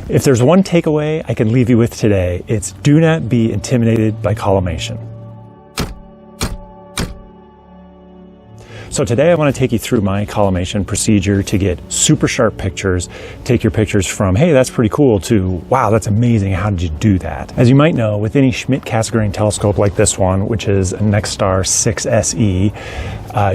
If there's one takeaway I can leave you with today, it's do not be intimidated by collimation. So today I want to take you through my collimation procedure to get super sharp pictures, take your pictures from, hey, that's pretty cool, to, wow, that's amazing, how did you do that? As you might know, with any Schmidt-Cassegrain telescope like this one, which is a NexStar 6 SE,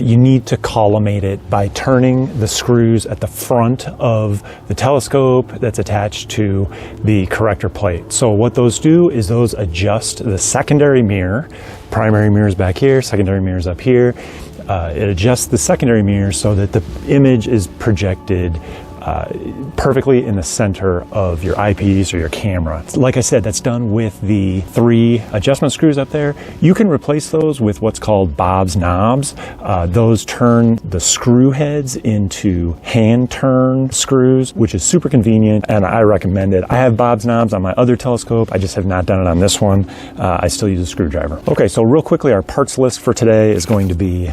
you need to collimate it by turning the screws at the front of the telescope that's attached to the corrector plate. So what those do is those adjust the secondary mirror. Primary mirror is back here, secondary mirror is up here. It adjusts the secondary mirror so that the image is projected perfectly in the center of your eyepiece or your camera. Like I said, that's done with the 3 adjustment screws up there. You can replace those with what's called Bob's knobs. Those turn the screw heads into hand turn screws, which is super convenient, and I recommend it. I have Bob's knobs on my other telescope. I just have not done it on this one. I still use a screwdriver. Okay, so real quickly, our parts list for today is going to be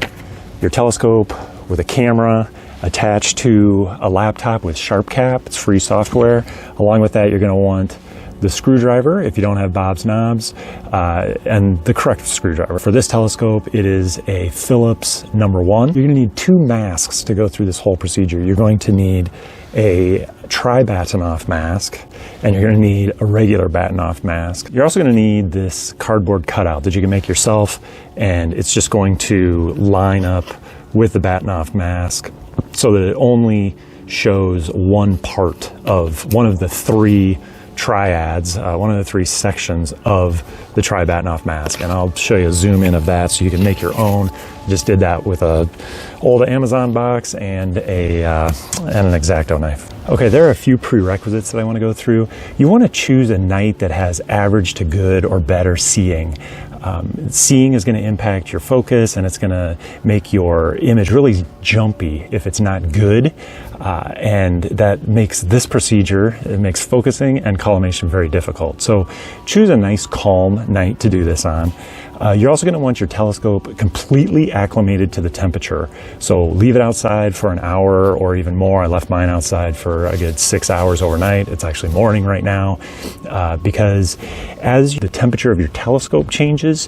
your telescope with a camera attached to a laptop with SharpCap. It's free software. Along with that, you're going to want the screwdriver if you don't have Bob's knobs, and the correct screwdriver. For this telescope, it is a Phillips number 1. You're going to need 2 masks to go through this whole procedure. You're going to need a Tri-Bahtinov mask, and you're going to need a regular Bahtinov mask. You're also going to need this cardboard cutout that you can make yourself, and it's just going to line up with the Bahtinov mask so that it only shows one part of one of the 3 triads, one of the 3 sections of the Tri-Bahtinov mask. And I'll show you a zoom in of that so you can make your own. Just did that with a old Amazon box and an X-Acto knife. Okay, there are a few prerequisites that I want to go through. You want to choose a night that has average to good or better seeing. Seeing is going to impact your focus, and it's going to make your image really jumpy if it's not good. And that makes this procedure, it makes focusing and collimation very difficult. So choose a nice calm night to do this on. You're also going to want your telescope completely acclimated to the temperature. So leave it outside for an hour or even more. I left mine outside for a good 6 hours overnight. It's actually morning right now, because as the temperature of your telescope changes,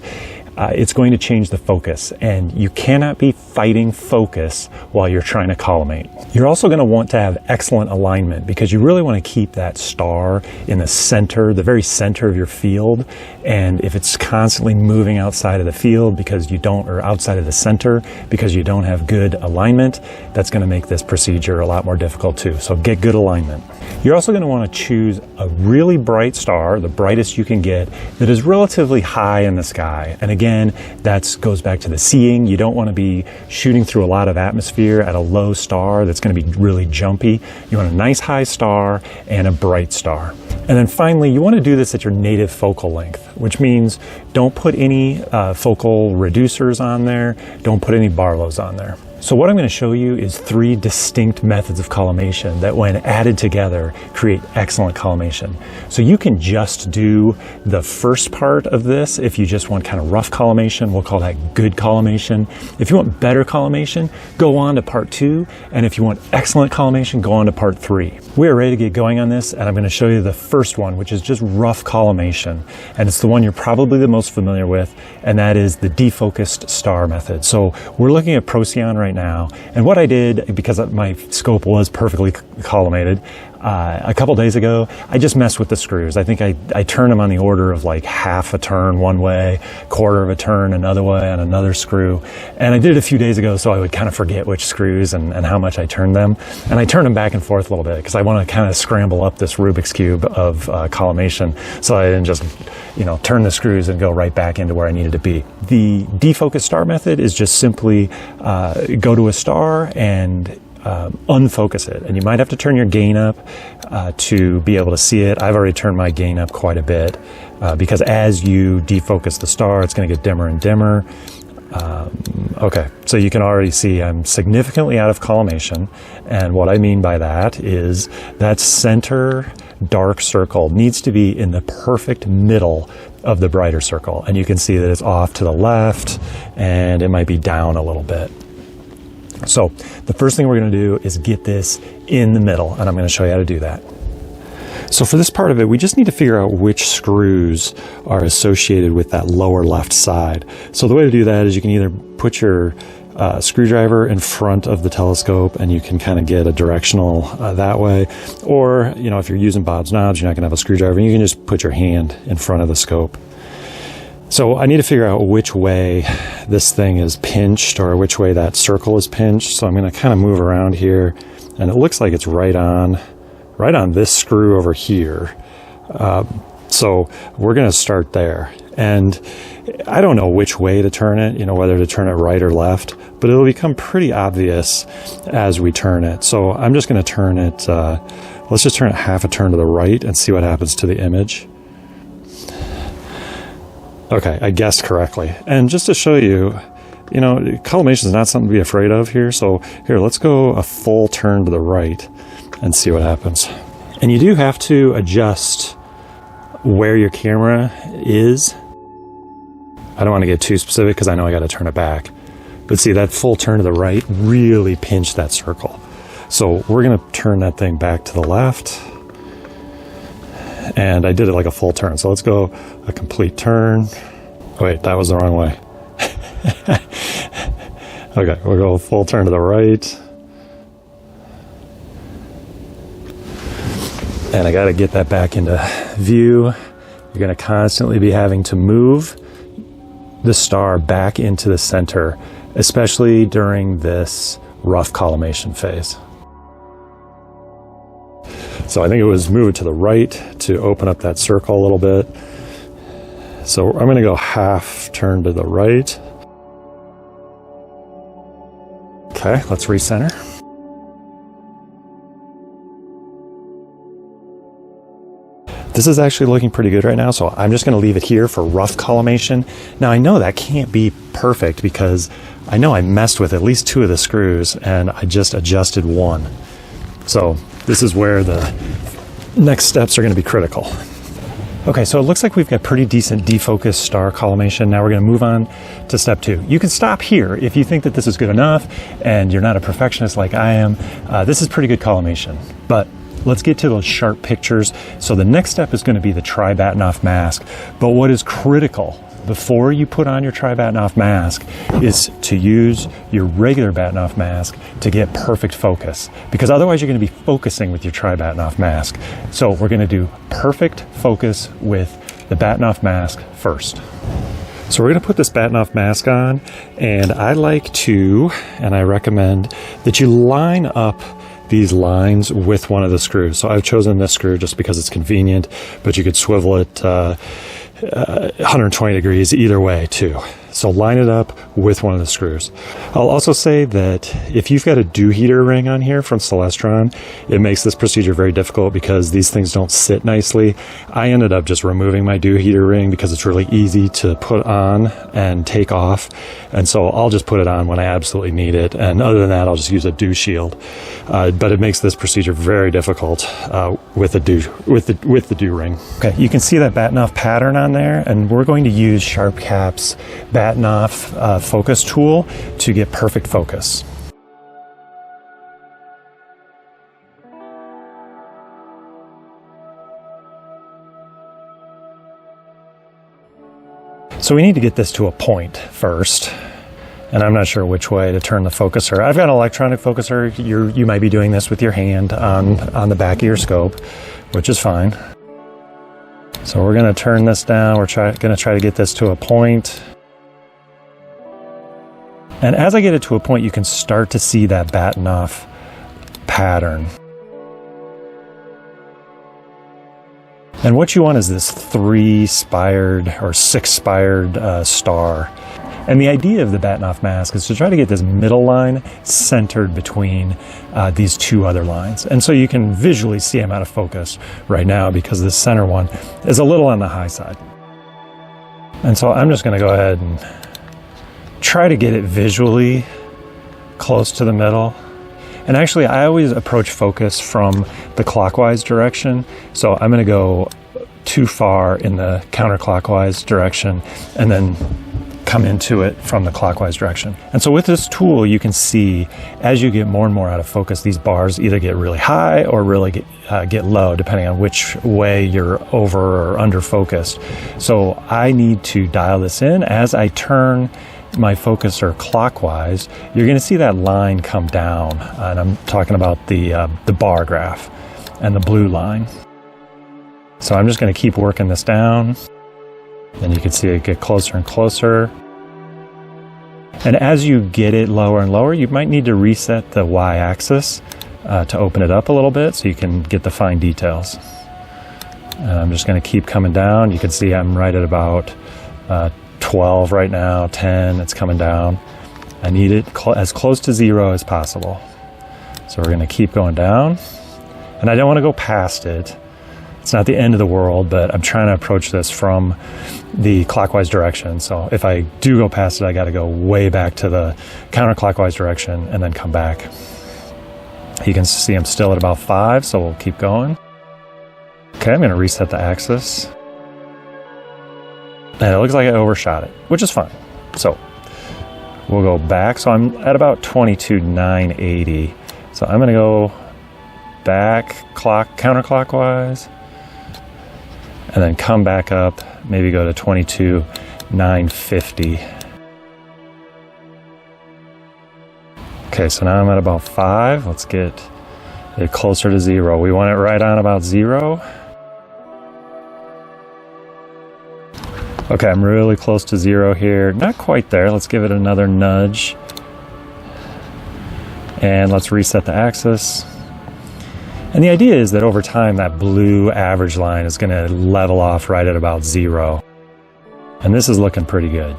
it's going to change the focus, and you cannot be fighting focus while you're trying to collimate. You're also going to want to have excellent alignment, because you really want to keep that star in the center, the very center of your field. And if it's constantly moving outside of the field because you don't, or outside of the center because you don't have good alignment, that's going to make this procedure a lot more difficult too. So get good alignment. You're also going to want to choose a really bright star, the brightest you can get, that is relatively high in the sky. And again, that goes back to the seeing. You don't want to be shooting through a lot of atmosphere at a low star that's going to be really jumpy. You want a nice high star and a bright star. And then finally, you want to do this at your native focal length, which means don't put any focal reducers on there. Don't put any Barlows on there. So what I'm going to show you is 3 distinct methods of collimation that, when added together, create excellent collimation. So you can just do the first part of this. If you just want kind of rough collimation, we'll call that good collimation. If you want better collimation, go on to part 2. And if you want excellent collimation, go on to part 3. We are ready to get going on this, and I'm going to show you the first one, which is just rough collimation. And it's the one you're probably the most familiar with, and that is the defocused star method. So we're looking at Procyon right now, and what I did, because my scope was perfectly collimated, a couple days ago, I just messed with the screws. I think I turned them on the order of like half a turn one way, quarter of a turn another way on another screw. And I did it a few days ago so I would kind of forget which screws and how much I turned them. And I turned them back and forth a little bit because I want to kind of scramble up this Rubik's Cube of collimation, so I didn't just, turn the screws and go right back into where I needed to be. The defocused star method is just simply go to a star and unfocus it, and you might have to turn your gain up to be able to see it. I've already turned my gain up quite a bit because as you defocus the star, it's going to get dimmer and dimmer. Okay, so you can already see I'm significantly out of collimation, and what I mean by that is that center dark circle needs to be in the perfect middle of the brighter circle, and you can see that it's off to the left and it might be down a little bit. So the first thing we're going to do is get this in the middle, and I'm going to show you how to do that. So for this part of it, we just need to figure out which screws are associated with that lower left side. So the way to do that is you can either put your screwdriver in front of the telescope and you can kind of get a directional that way. Or, you know, if you're using Bob's knobs, you're not going to have a screwdriver, and you can just put your hand in front of the scope. So I need to figure out which way this thing is pinched, or which way that circle is pinched. So I'm going to kind of move around here, and it looks like it's right on this screw over here. So we're going to start there. And I don't know which way to turn it, you know, whether to turn it right or left, but it'll become pretty obvious as we turn it. So I'm just going to turn it, let's just turn it half a turn to the right and see what happens to the image. Okay, I guessed correctly. And just to show you, you know, collimation is not something to be afraid of here. So here, let's go a full turn to the right and see what happens. And you do have to adjust where your camera is. I don't want to get too specific because I know I got to turn it back. But see, that full turn to the right really pinched that circle. So we're going to turn that thing back to the left. And I did it like a full turn. So let's go a complete turn. Wait, that was the wrong way. Okay, we'll go full turn to the right. And I got to get that back into view. You're going to constantly be having to move the star back into the center, especially during this rough collimation phase. So I think it was moved to the right to open up that circle a little bit. So I'm going to go half turn to the right. Okay, let's recenter. This is actually looking pretty good right now, so I'm just going to leave it here for rough collimation. Now I know that can't be perfect because I know I messed with at least 2 of the screws and I just adjusted 1. So this is where the next steps are going to be critical. Okay, so it looks like we've got pretty decent defocused star collimation. Now we're going to move on to step 2. You can stop here if you think that this is good enough and you're not a perfectionist like I am. This is pretty good collimation, but let's get to those sharp pictures. So the next step is going to be the Tri-Bahtinov mask. But what is critical before you put on your Tri-Bahtinov mask is to use your regular Bahtinov mask to get perfect focus, because otherwise you're going to be focusing with your Tri-Bahtinov mask. So we're going to do perfect focus with the Bahtinov mask first. So we're going to put this Bahtinov mask on, and I like to, and I recommend that you line up these lines with one of the screws. So I've chosen this screw just because it's convenient, but you could swivel it 120 degrees either way too. So line it up with one of the screws. I'll also say that if you've got a dew heater ring on here from Celestron, it makes this procedure very difficult because these things don't sit nicely. I ended up just removing my dew heater ring because it's really easy to put on and take off. And so I'll just put it on when I absolutely need it. And other than that, I'll just use a dew shield. But it makes this procedure very difficult with the dew ring. Okay, you can see that Bahtinov pattern on there, and we're going to use SharpCap's Bahtinov focus tool to get perfect focus. So we need to get this to a point first, and I'm not sure which way to turn the focuser. I've got an electronic focuser. You might be doing this with your hand on the back of your scope, which is fine. So we're going to turn this down. We're going to try to get this to a point. And as I get it to a point, you can start to see that Bahtinov pattern. And what you want is this 3-spired or 6-spired star. And the idea of the Bahtinov mask is to try to get this middle line centered between these 2 other lines. And so you can visually see I'm out of focus right now because this center one is a little on the high side. And so I'm just going to go ahead and try to get it visually close to the middle. And actually, I always approach focus from the clockwise direction. So I'm going to go too far in the counterclockwise direction and then come into it from the clockwise direction. And so with this tool, you can see as you get more and more out of focus, these bars either get really high or really get low, depending on which way you're over or under focused. So I need to dial this in. As I turn my focuser clockwise, you're going to see that line come down. And I'm talking about the bar graph and the blue line. So I'm just going to keep working this down. And you can see it get closer and closer. And as you get it lower and lower, you might need to reset the y-axis to open it up a little bit so you can get the fine details. And I'm just going to keep coming down. You can see I'm right at about 12 right now, 10, it's coming down. I need it as close to 0 as possible. So we're going to keep going down. And I don't want to go past it. It's not the end of the world, but I'm trying to approach this from the clockwise direction. So if I do go past it, I got to go way back to the counterclockwise direction and then come back. You can see I'm still at about 5, so we'll keep going. Okay, I'm going to reset the axis. And it looks like I overshot it, which is fine. So we'll go back. So I'm at about 22,980. So I'm going to go back counterclockwise. And then come back up, maybe go to 22,950. Okay, so now I'm at about 5. Let's get it closer to 0. We want it right on about 0. Okay, I'm really close to 0 here. Not quite there. Let's give it another nudge. And let's reset the axis. And the idea is that over time, that blue average line is going to level off right at about 0. And this is looking pretty good.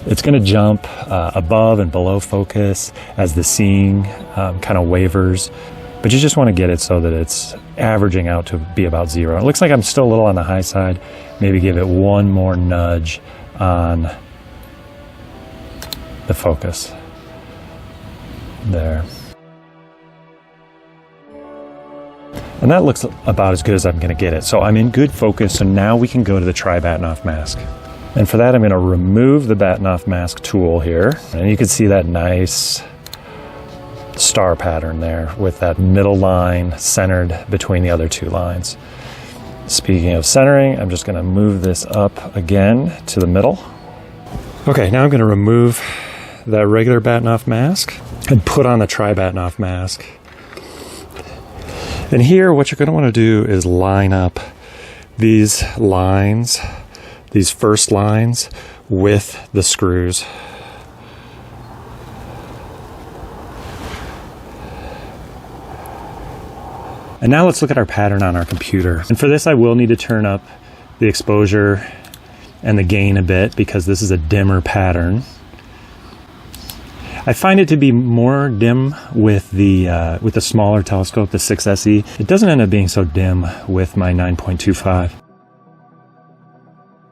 It's going to jump above and below focus as the seeing kind of wavers. But you just want to get it so that it's averaging out to be about 0. It looks like I'm still a little on the high side. Maybe give it one more nudge on the focus. There. And that looks about as good as I'm going to get it. So I'm in good focus, so now we can go to the Tri-Bahtinov mask. And for that, I'm going to remove the Bahtinov mask tool here. And you can see that nice star pattern there with that middle line centered between the other two lines. Speaking of centering, I'm just going to move this up again to the middle. Okay, now I'm going to remove that regular Bahtinov mask and put on the Tri-Bahtinov mask. And here, what you're going to want to do is line up these lines, these first lines, with the screws. And now let's look at our pattern on our computer. And for this, I will need to turn up the exposure and the gain a bit because this is a dimmer pattern. I find it to be more dim with the smaller telescope, the 6SE. It doesn't end up being so dim with my 9.25.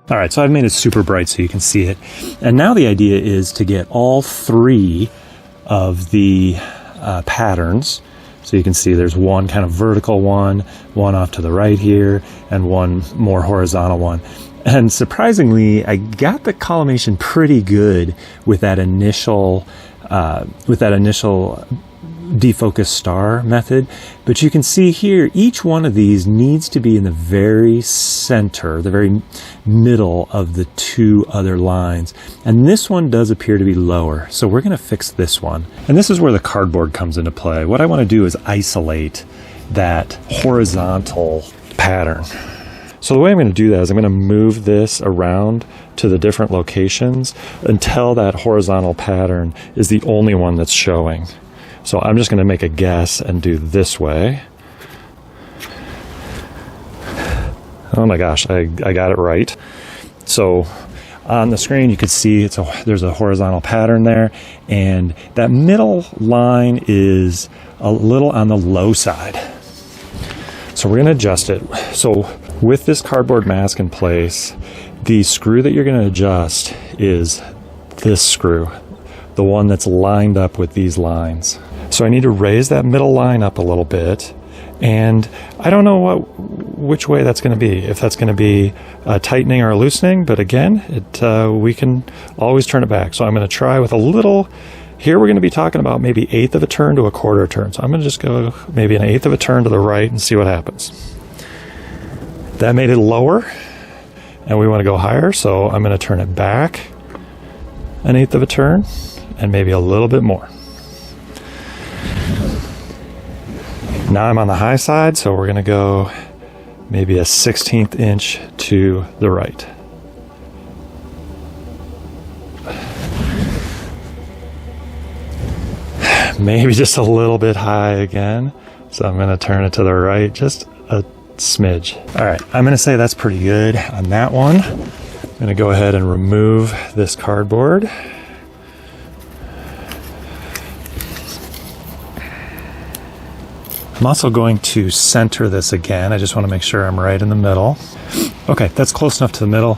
All right, so I've made it super bright so you can see it. And now the idea is to get all 3 of the patterns. So you can see there's one kind of vertical one off to the right here, and one more horizontal one. And surprisingly, I got the collimation pretty good with that initial defocused star method. But you can see here, each one of these needs to be in the very center, the very middle of the 2 other lines. And this one does appear to be lower. So we're going to fix this one. And this is where the cardboard comes into play. What I want to do is isolate that horizontal pattern. So the way I'm going to do that is I'm going to move this around to the different locations until that horizontal pattern is the only one that's showing. So I'm just going to make a guess and do this way. Oh my gosh, I got it right. So on the screen you can see there's a horizontal pattern there, and that middle line is a little on the low side. So we're going to adjust it. So with this cardboard mask in place, the screw that you're going to adjust is this screw, the one that's lined up with these lines. So I need to raise that middle line up a little bit, and I don't know which way that's going to be, if that's going to be tightening or loosening, but again, we can always turn it back. So I'm going to try with a little. Here we're going to be talking about maybe 1/8 of a turn to 1/4 turn. So I'm going to just go maybe 1/8 of a turn to the right and see what happens. That made it lower, and we want to go higher, so I'm going to turn it back 1/8 of a turn and maybe a little bit more. Now I'm on the high side, so we're going to go maybe a 1/16 inch to the right. Maybe just a little bit high again. So I'm going to turn it to the right just a smidge. All right, I'm going to say that's pretty good on that one. I'm going to go ahead and remove this cardboard. I'm also going to center this again. I just want to make sure I'm right in the middle. Okay, that's close enough to the middle.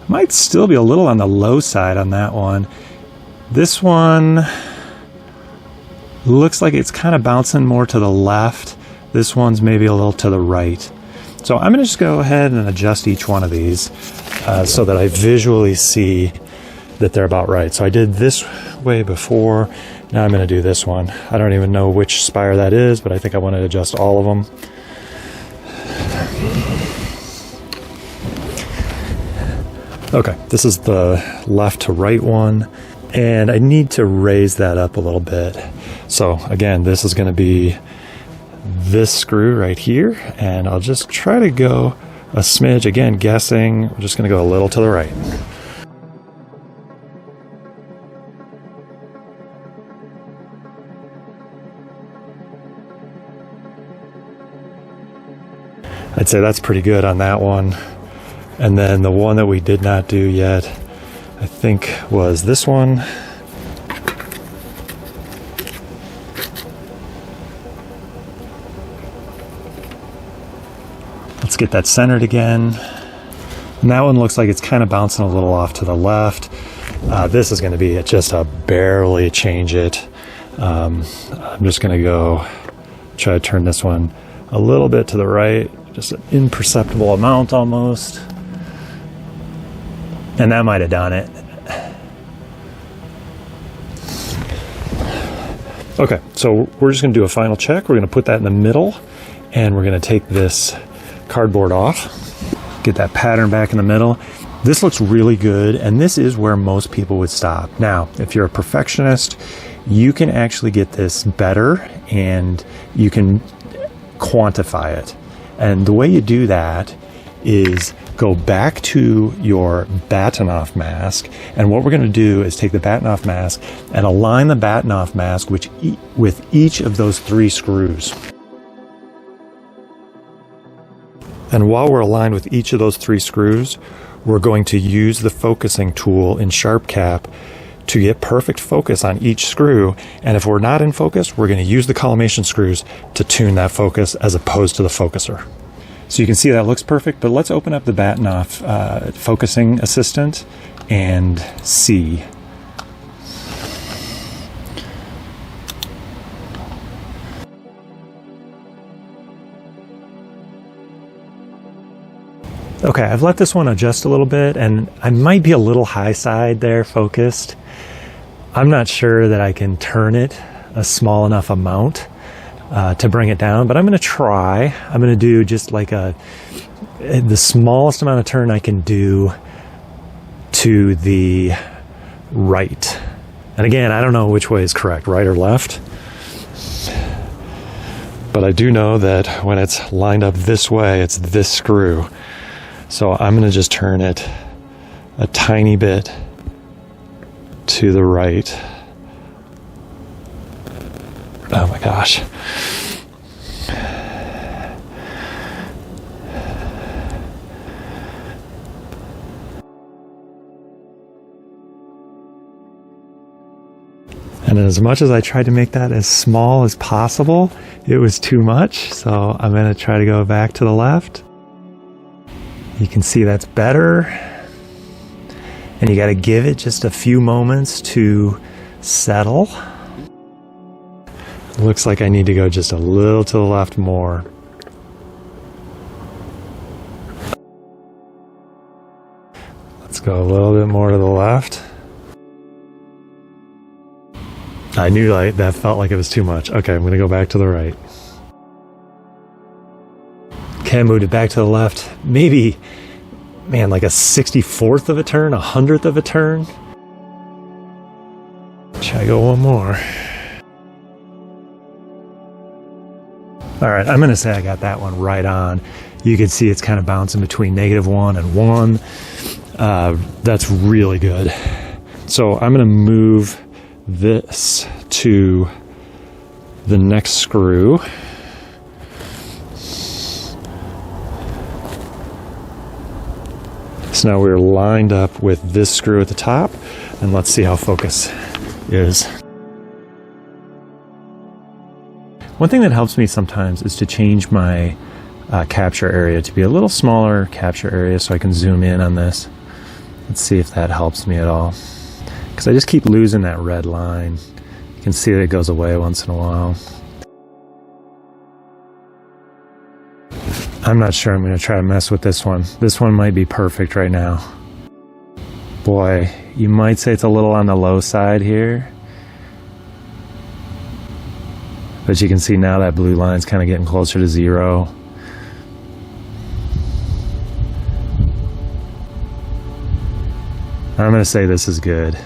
Might still be a little on the low side on that one. This one looks like it's kind of bouncing more to the left. This one's maybe a little to the right. So I'm going to just go ahead and adjust each one of these so that I visually see that they're about right. So I did this way before. Now I'm going to do this one. I don't even know which spire that is, but I think I want to adjust all of them. Okay, this is the left to right one. And I need to raise that up a little bit. So again, this is going to be this screw right here. And I'll just try to go a smidge. Again, guessing. We're just going to go a little to the right. I'd say that's pretty good on that one. And then the one that we did not do yet, I think, was this one. Let's get that centered again. And that one looks like it's kind of bouncing a little off to the left. This is going to be just a barely change it. I'm just going to go try to turn this one a little bit to the right, just an imperceptible amount almost. And that might have done it. Okay, so we're just going to do a final check. We're going to put that in the middle, and we're going to take this cardboard off, get that pattern back in the middle. This looks really good, and this is where most people would stop. Now, if you're a perfectionist, you can actually get this better, and you can quantify it. And the way you do that is go back to your Bahtinov mask, and what we're going to do is take the Bahtinov mask and align the Bahtinov mask with each of those 3 screws. And while we're aligned with each of those 3 screws, we're going to use the focusing tool in SharpCap to get perfect focus on each screw. And if we're not in focus, we're going to use the collimation screws to tune that focus as opposed to the focuser. So you can see that looks perfect, but let's open up the Bahtinov focusing assistant and see. Okay, I've let this one adjust a little bit, and I might be a little high side there focused. I'm not sure that I can turn it a small enough amount to bring it down, but I'm going to try. I'm going to do just like the smallest amount of turn I can do to the right. And again, I don't know which way is correct, right or left. But I do know that when it's lined up this way, it's this screw. So I'm going to just turn it a tiny bit to the right. Oh my gosh. And as much as I tried to make that as small as possible, it was too much. So I'm going to try to go back to the left. You can see that's better. And you got to give it just a few moments to settle. Looks like I need to go just a little to the left more. go a little bit more to the left. I knew that felt like it was too much. Okay, I'm going to go back to the right. Okay, I moved it back to the left. Maybe, man, like a 64th of a turn, 100th of a turn. Should I go one more? All right, I'm going to say I got that one right on. You can see it's kind of bouncing between -1 and 1. That's really good. So I'm going to move this to the next screw. So now we're lined up with this screw at the top, and let's see how focus is. One thing that helps me sometimes is to change my capture area to be a little smaller capture area so I can zoom in on this. Let's see if that helps me at all. Because I just keep losing that red line. You can see that it goes away once in a while. I'm not sure I'm going to try to mess with this one. This one might be perfect right now. Boy, you might say it's a little on the low side here. But you can see now that blue line's kind of getting closer to 0. I'm going to say this is good.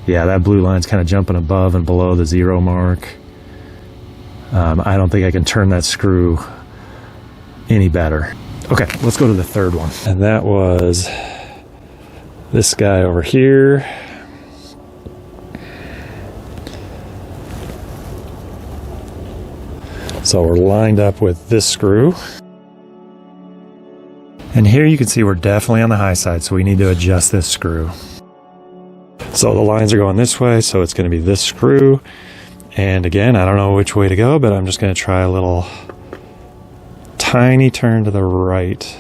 Yeah, that blue line's kind of jumping above and below the 0 mark. I don't think I can turn that screw any better. Okay, let's go to the third one. And that was this guy over here. So we're lined up with this screw. And here you can see we're definitely on the high side, so we need to adjust this screw. So the lines are going this way, so it's going to be this screw. And again, I don't know which way to go, but I'm just going to try a little tiny turn to the right.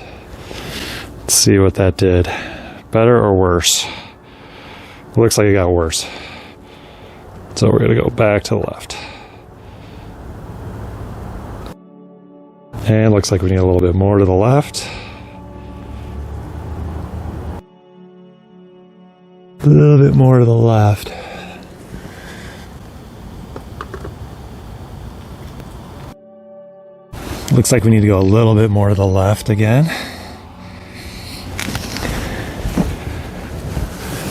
Let's see what that did. Better or worse? It looks like it got worse. So we're going to go back to the left. And looks like we need a little bit more to the left. A little bit more to the left. Looks like we need to go a little bit more to the left again.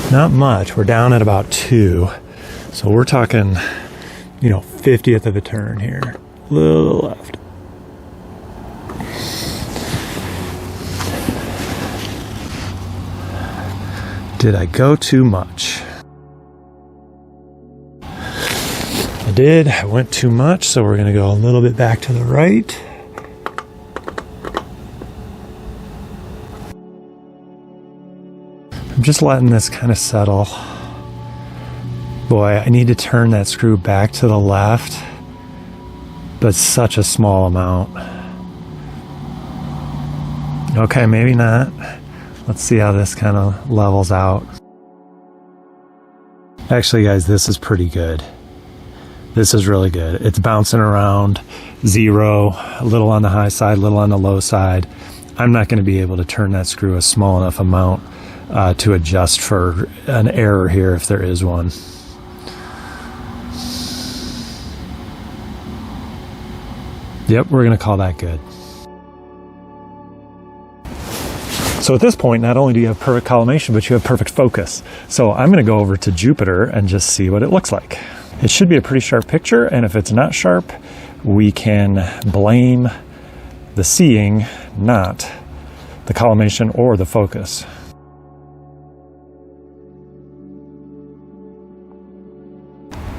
Not much. We're down at about 2. So we're talking, 50th of a turn here. A little to the left. Did I go too much? I did. I went too much, so we're going to go a little bit back to the right. I'm just letting this kind of settle. Boy, I need to turn that screw back to the left, but such a small amount. Okay, maybe not. Let's see how this kind of levels out. Actually, guys, this is pretty good. This is really good. It's bouncing around 0, a little on the high side, a little on the low side. I'm not going to be able to turn that screw a small enough amount to adjust for an error here if there is one. Yep, we're going to call that good. So at this point, not only do you have perfect collimation, but you have perfect focus. So I'm going to go over to Jupiter and just see what it looks like. It should be a pretty sharp picture, and if it's not sharp, we can blame the seeing, not the collimation or the focus.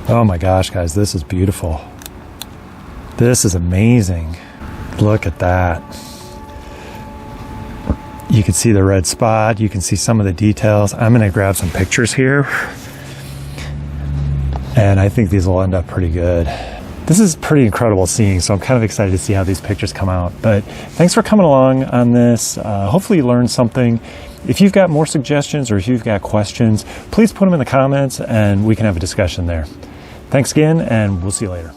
Oh my gosh, guys, this is beautiful. This is amazing. Look at that. You can see the red spot. You can see some of the details. I'm going to grab some pictures here. And I think these will end up pretty good. This is pretty incredible seeing, so I'm kind of excited to see how these pictures come out. But thanks for coming along on this. Hopefully you learned something. If you've got more suggestions or if you've got questions, please put them in the comments and we can have a discussion there. Thanks again, and we'll see you later.